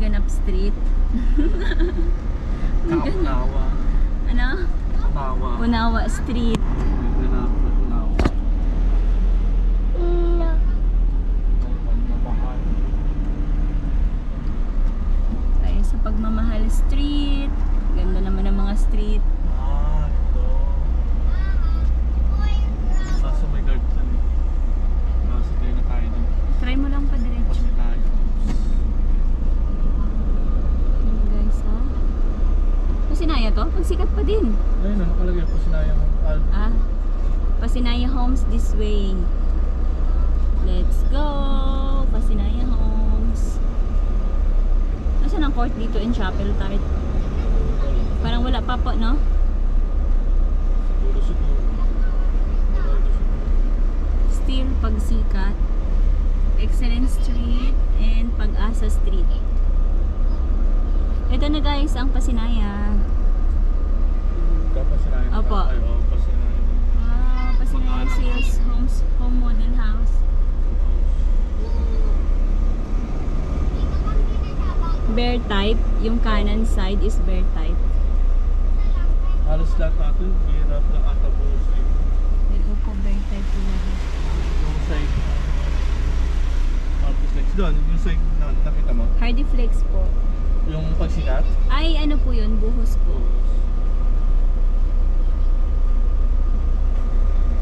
Ganap Street. Kaunawa. Ano? Unawa. Unawa Street. Ganap at Unawa. Tayo sa Pagmamahal Street. Ganda naman ng mga street. Ah, ito. Kaso may guard dyan eh. Kaso tayo na tayo dun. Try mo lang pa diretso. Kasi tayo. Ano guys ha? Pasinaya to? Pagsikat pa din. Ayun na, nakalagay po sinayang Ah, Pasinaya Homes this way. Let's go! Pasinaya Homes. Nasaan ang court dito in Chapel Tart? Parang wala pa po, no? siguro. Still Pagsikat, Excellent Street, and Pag-asa Street. Ito na guys, ang Pasinaya. Dapat sinayang. Opo. Ay, oo, pasinayang. Ah, Pasinaya Sales Homes, Home Model House. Bear type, yung kanan side is bear type. Halos lahat natin, hirap na ata po sa Ito po bear type po lahat. yung side. Flex doon, yung side na nakita mo. Hardy Flex po. Yung pagsikat. Ay, ano po yun? Buhos po.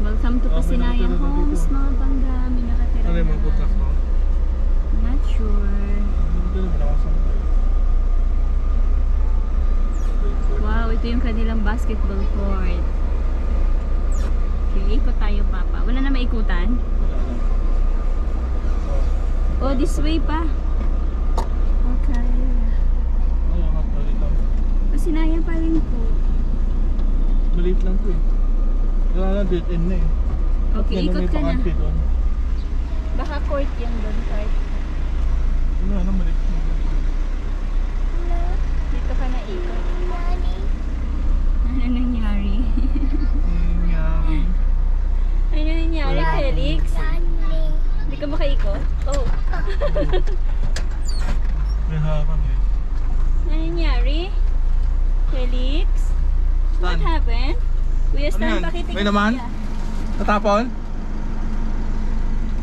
Welcome to Oh, may Pasinaya nakatira na Homes, dito. mga bangga. May nakatira Ano yung mga putas mo? Not sure. Hindi naman nakasampay. Wow, ito yung kanilang basketball court. Okay, ikot tayo, Papa. Wala na maikutan? Wala na. Oh, this way pa. Okay. Ay, ang maliit lang. Pasinaya pa rin po. Maliit lang to eh. Wala na, dead end na eh. Okay, Ganun ikot may ka na. bakante doon. Baka court yung doon, court. Ano, maliit lang. Dito ka na ikot. Ano nangyari? Nangyari. Ano nangyari, Felix? Hindi ka makaikot? Oh. May harang eh. Ano nangyari? Felix? What Stan. happened? Kuya Ano Stan, yan? pakitingin May laman? siya. Natapon?